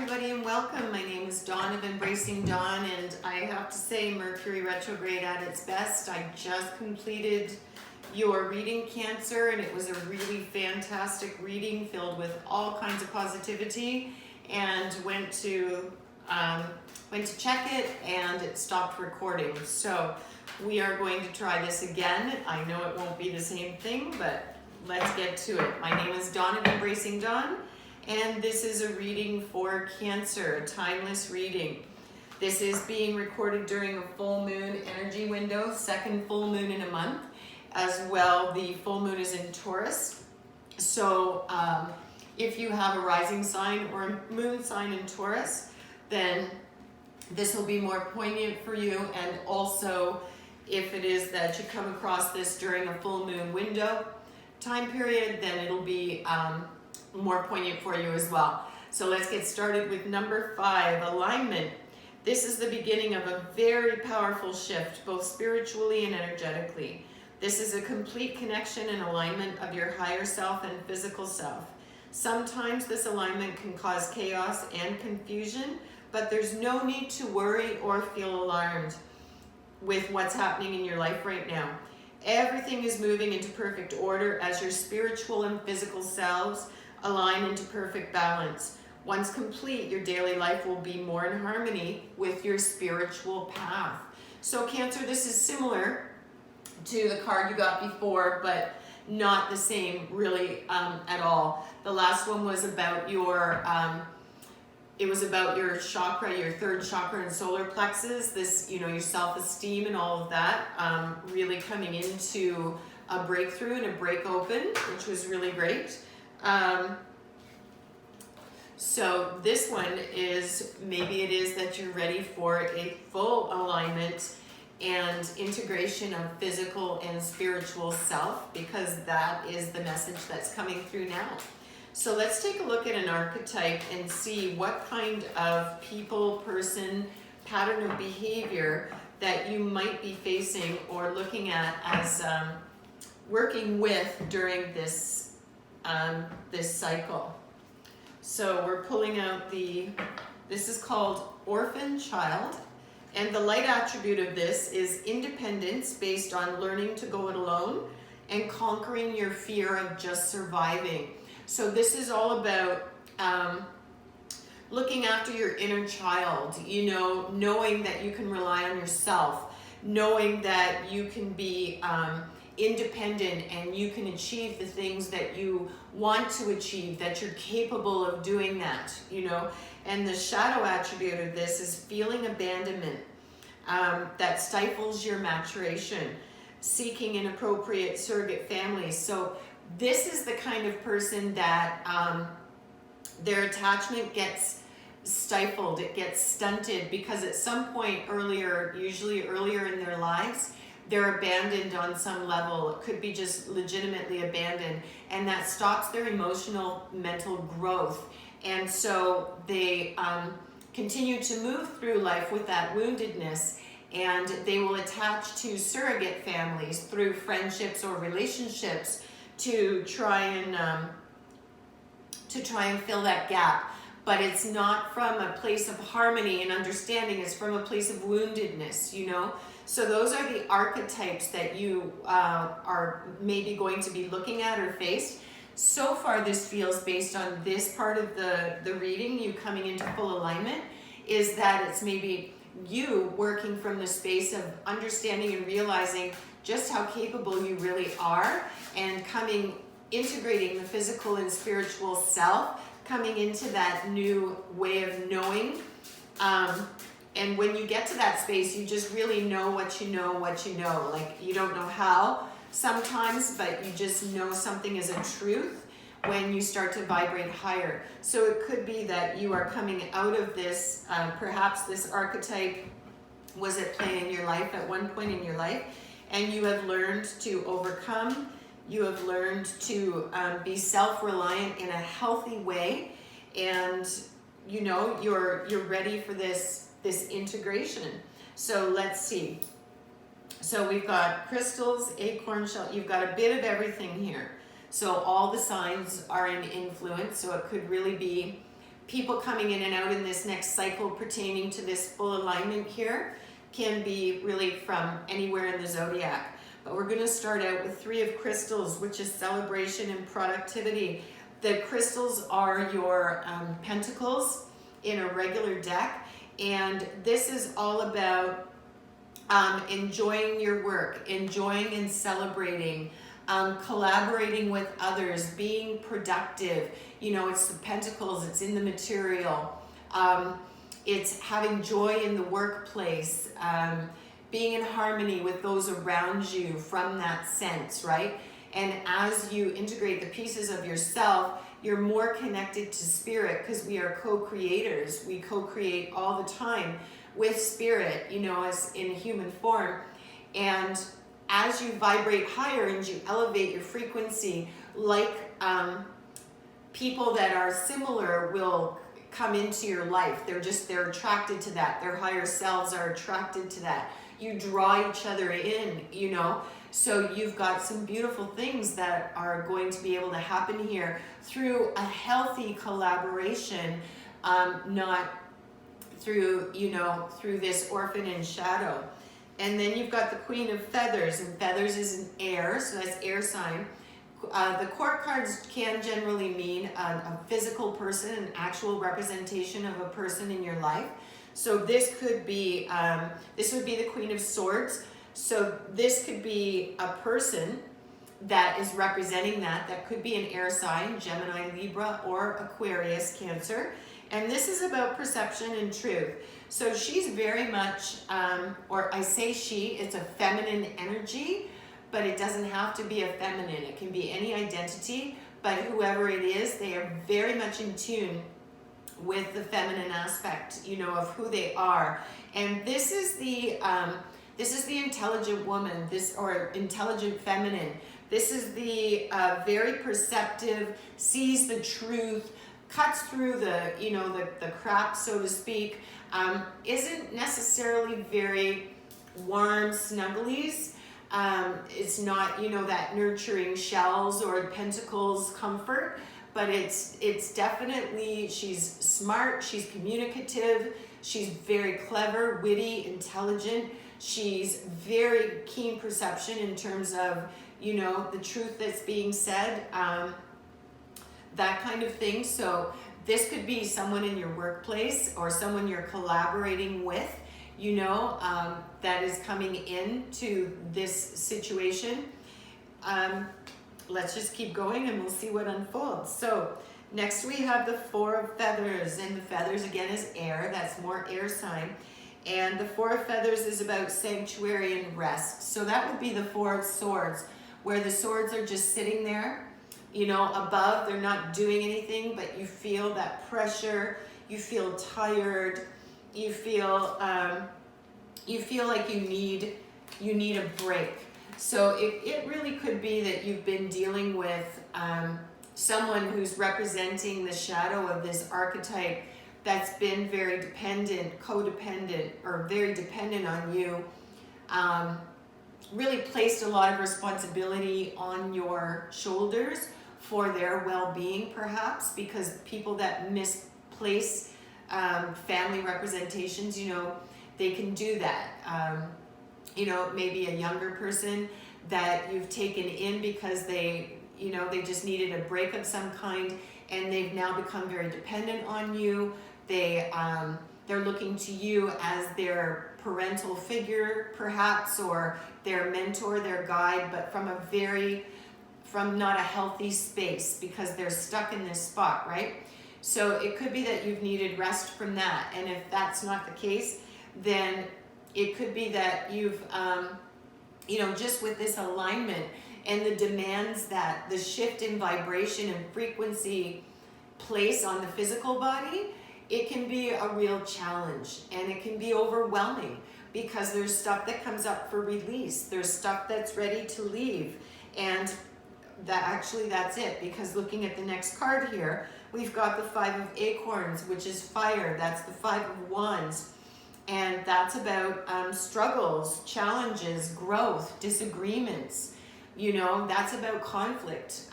everybody, and welcome. My name is Dawn of Embracing Dawn, and I have to say Mercury retrograde at its best. I just completed your reading, Cancer, and it was a really fantastic reading filled with all kinds of positivity, and went to check it and it stopped recording. So we are going to try this again. I know it won't be the same thing, but let's get to it. My name is Dawn of Embracing Dawn, and this is a reading for Cancer, a timeless reading. This is being recorded during a full moon energy window, second full moon in a month. As well, the full moon is in Taurus. So if you have a rising sign or a moon sign in Taurus, then this will be more poignant for you. And also, if it is that you come across this during a full moon window time period, then it'll be more poignant for you as well. So let's get started with number 5, alignment. This is the beginning of a very powerful shift, both spiritually and energetically. This is a complete connection and alignment of your higher self and physical self. Sometimes this alignment can cause chaos and confusion, but there's no need to worry or feel alarmed with what's happening in your life right now. Everything is moving into perfect order as your spiritual and physical selves align into perfect balance. Once complete, your daily life will be more in harmony with your spiritual path. So Cancer, this is similar to the card you got before, but not the same really at all. The last one was about your it was about your chakra, your third chakra and solar plexus, this, your self-esteem and all of that, really coming into a breakthrough and a break open, which was really great. So this one is, maybe it is that you're ready for a full alignment and integration of physical and spiritual self, because that is the message that's coming through now. So let's take a look at an archetype and see what kind of people, person, pattern of behavior that you might be facing or looking at as working with during this this cycle. So we're pulling out this is called Orphan Child, and the light attribute of this is independence based on learning to go it alone and conquering your fear of just surviving. So this is all about looking after your inner child, knowing that you can rely on yourself, knowing that you can be independent and you can achieve the things that you want to achieve, that you're capable of doing that, And the shadow attribute of this is feeling abandonment that stifles your maturation, seeking inappropriate surrogate families. So this is the kind of person that their attachment gets stifled, it gets stunted, because at some point usually earlier in their lives, they're abandoned on some level. It could be just legitimately abandoned, and that stops their emotional, mental growth. And so they continue to move through life with that woundedness, and they will attach to surrogate families through friendships or relationships to try and fill that gap. But it's not from a place of harmony and understanding, it's from a place of woundedness, So those are the archetypes that you are maybe going to be looking at or faced. So far, this feels, based on this part of the reading, you coming into full alignment, is that it's maybe you working from the space of understanding and realizing just how capable you really are, and integrating the physical and spiritual self, coming into that new way of knowing. And when you get to that space, you just really know what you know. Like, you don't know how sometimes, but you just know something is a truth when you start to vibrate higher. So it could be that you are coming out of this, perhaps this archetype was at play in your life at one point in your life, and you have learned to overcome. You have learned to be self-reliant in a healthy way, and you're ready for this integration. So let's see. So we've got crystals, acorn shell. You've got a bit of everything here. So all the signs are in influence. So it could really be people coming in and out in this next cycle pertaining to this full alignment here can be really from anywhere in the zodiac. But we're going to start out with 3 of crystals, which is celebration and productivity. The crystals are your pentacles in a regular deck, and this is all about enjoying your work, enjoying and celebrating, collaborating with others, being productive. You know, it's the pentacles, it's in the material. It's having joy in the workplace, being in harmony with those around you from that sense, right? And as you integrate the pieces of yourself, you're more connected to spirit, because we are co-creators. We co-create all the time with spirit, you know, as in human form. And as you vibrate higher and you elevate your frequency, like people that are similar will come into your life. They're attracted to that. Their higher selves are attracted to that. You draw each other in, you know. So you've got some beautiful things that are going to be able to happen here through a healthy collaboration, not through, you know, through this orphan and shadow. And then you've got the Queen of Feathers, and Feathers is an air, so that's air sign. The court cards can generally mean a physical person, an actual representation of a person in your life. So this could be, this would be the Queen of Swords. So this could be a person that is representing that. That could be an air sign, Gemini, Libra, or Aquarius, Cancer. And this is about perception and truth. So she's very much, or I say she, it's a feminine energy, but it doesn't have to be a feminine. It can be any identity, but whoever it is, they are very much in tune with the feminine aspect, you know, of who they are. And this is the intelligent woman, or intelligent feminine. This is the very perceptive, sees the truth, cuts through the, you know, the crap, so to speak. Isn't necessarily very warm snugglies. It's not, you know, that nurturing shells or pentacles comfort, but it's definitely, she's smart, she's communicative, she's very clever, witty, intelligent. She's very keen perception in terms of, you know, the truth that's being said, that kind of thing. So this could be someone in your workplace or someone you're collaborating with, you know, that is coming into this situation. Let's just keep going and we'll see what unfolds. So next we have the 4 of Feathers, and the feathers again is air. That's more air sign. And the 4 of Feathers is about sanctuary and rest. So that would be the 4 of Swords, where the swords are just sitting there, you know, above. They're not doing anything, but you feel that pressure. You feel tired. You feel like you need a break. So it really could be that you've been dealing with someone who's representing the shadow of this archetype that's been very dependent, codependent, or very dependent on you, really placed a lot of responsibility on your shoulders for their well-being, perhaps, because people that misplace family representations, you know, they can do that. You know, maybe a younger person that you've taken in because they, you know, they just needed a break of some kind, and they've now become very dependent on you. They're looking to you as their parental figure, perhaps, or their mentor, their guide, but from not a healthy space, because they're stuck in this spot, right? So it could be that you've needed rest from that. And if that's not the case, then it could be that you've, you know, just with this alignment and the demands that the shift in vibration and frequency place on the physical body, it can be a real challenge, and it can be overwhelming because there's stuff that comes up for release. There's stuff that's ready to leave. And that's it, because looking at the next card here, we've got the 5 of Acorns, which is fire. That's the 5 of Wands. And that's about struggles, challenges, growth, disagreements. You know, that's about conflict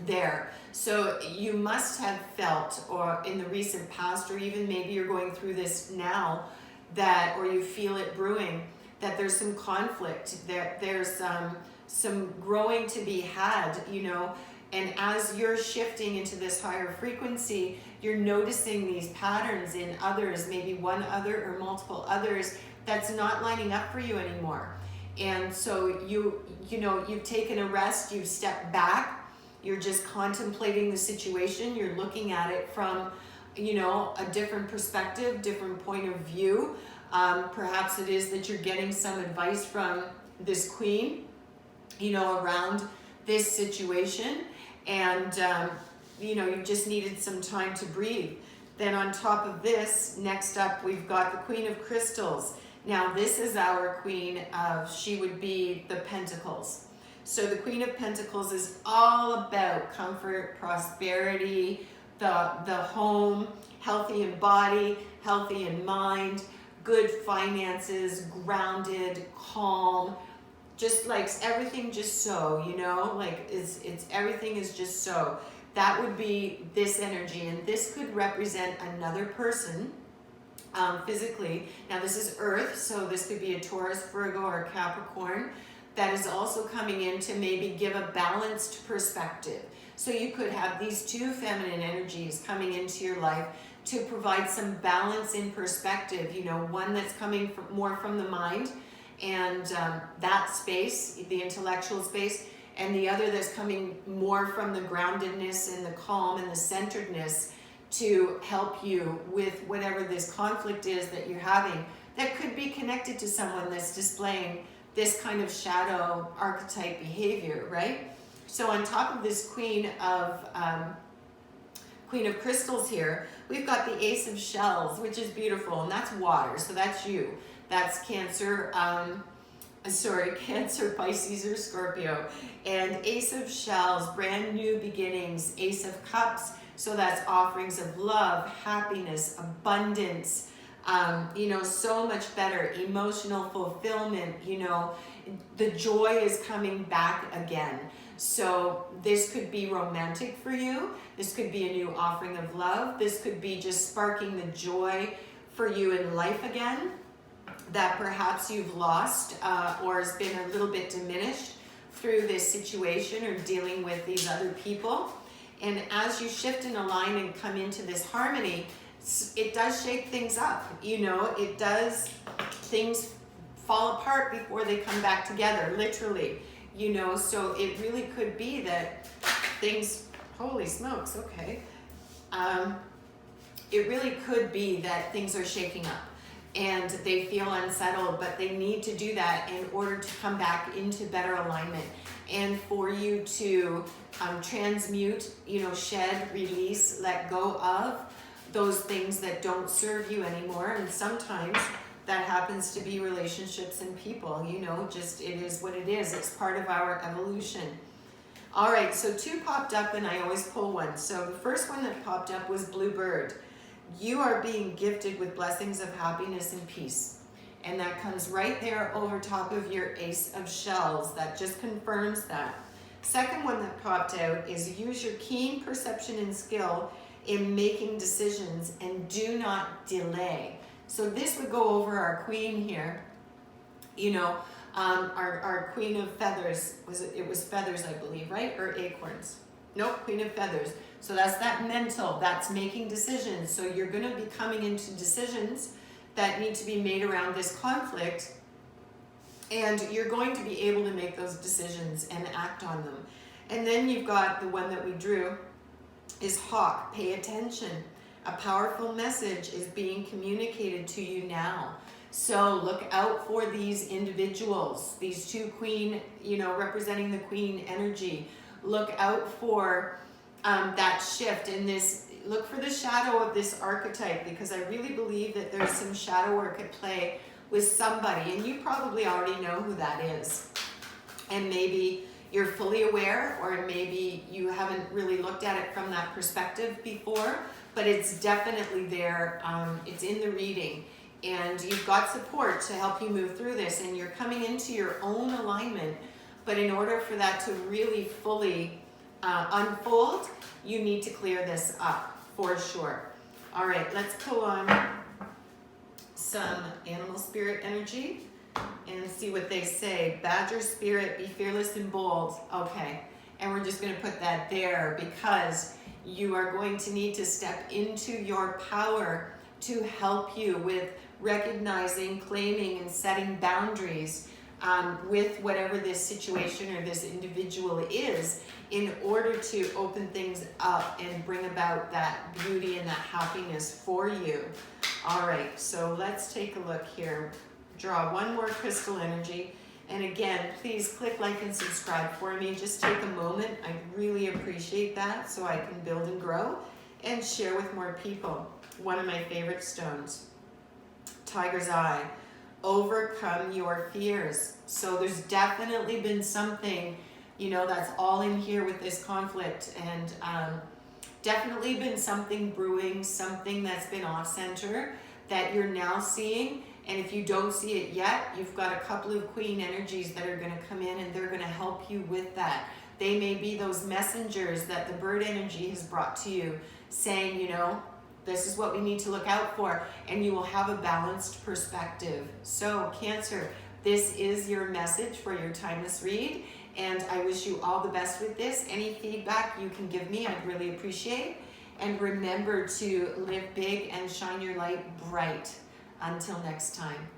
there. So you must have felt, or in the recent past, or even maybe you're going through this now, that, or you feel it brewing, that there's some conflict, there's some growing to be had, you know, and as you're shifting into this higher frequency, you're noticing these patterns in others, maybe one other or multiple others, that's not lining up for you anymore. And so you know, you've taken a rest, you've stepped back, you're just contemplating the situation, you're looking at it from, you know, a different perspective, different point of view. Perhaps it is that you're getting some advice from this queen, you know, around this situation, and you know, you just needed some time to breathe. Then on top of this, next up, we've got the Queen of Crystals. Now this is our queen of, she would be the Pentacles. So the Queen of Pentacles is all about comfort, prosperity, the home, healthy in body, healthy in mind, good finances, grounded, calm, just like everything just so, you know, like it's everything is just so. That would be this energy, and this could represent another person physically. Now this is Earth, so this could be a Taurus, Virgo, or Capricorn that is also coming in to maybe give a balanced perspective. So you could have these two feminine energies coming into your life to provide some balance in perspective, you know, one that's coming from, more from the mind and that space, the intellectual space, and the other that's coming more from the groundedness and the calm and the centeredness to help you with whatever this conflict is that you're having that could be connected to someone that's displaying this kind of shadow archetype behavior, right? So on top of this Queen of Crystals here, we've got the Ace of Shells, which is beautiful, and that's water, so that's you. That's Cancer, Cancer, Pisces, or Scorpio. And Ace of Shells, brand new beginnings. Ace of Cups, so that's offerings of love, happiness, abundance, you know, so much better, emotional fulfillment, you know, the joy is coming back again. So this could be romantic for you. This could be a new offering of love. This could be just sparking the joy for you in life again that perhaps you've lost or has been a little bit diminished through this situation or dealing with these other people. And as you shift and align and come into this harmony, it does shake things up, you know, it does, things fall apart before they come back together, literally, you know, so it really could be that things, holy smokes, okay, it really could be that things are shaking up and they feel unsettled, but they need to do that in order to come back into better alignment and for you to transmute, you know, shed, release, let go of those things that don't serve you anymore. And sometimes that happens to be relationships and people, you know, just it is what it is. It's part of our evolution. All right, so two popped up and I always pull one. So the first one that popped up was Bluebird. You are being gifted with blessings of happiness and peace. And that comes right there over top of your Ace of Shells. That just confirms that. Second one that popped out is use your keen perception and skill in making decisions and do not delay. So this would go over our queen here, you know, our Queen of Feathers, it was feathers, I believe, right? Or acorns. Nope, Queen of Feathers. So that's that mental, that's making decisions. So you're going to be coming into decisions that need to be made around this conflict, and you're going to be able to make those decisions and act on them. And then you've got the one that we drew is Hawk, pay attention. A powerful message is being communicated to you now. So look out for these individuals, these two queen, you know, representing the queen energy. Look out for that shift in this, look for the shadow of this archetype, because I really believe that there's some shadow work at play with somebody, and you probably already know who that is. And maybe you're fully aware, or maybe you haven't really looked at it from that perspective before, but it's definitely there. It's in the reading, and you've got support to help you move through this, and you're coming into your own alignment. But in order for that to really fully unfold, you need to clear this up for sure. All right, let's pull on some animal spirit energy and see what they say. Badger spirit, be fearless and bold. Okay, and we're just going to put that there because you are going to need to step into your power to help you with recognizing, claiming, and setting boundaries with whatever this situation or this individual is, in order to open things up and bring about that beauty and that happiness for you. All right, so let's take a look here. Draw one more crystal energy. And again, please click like and subscribe for me. Just take a moment. I really appreciate that, so I can build and grow and share with more people. One of my favorite stones, Tiger's Eye. Overcome your fears. So there's definitely been something, you know, that's all in here with this conflict, and definitely been something brewing, something that's been off center that you're now seeing. And if you don't see it yet, you've got a couple of queen energies that are going to come in, and they're going to help you with that. They may be those messengers that the bird energy has brought to you, saying, you know, this is what we need to look out for, and you will have a balanced perspective. So Cancer, this is your message for your timeless read, and I wish you all the best with this. Any feedback you can give me, I'd really appreciate. And remember to live big and shine your light bright. Until next time.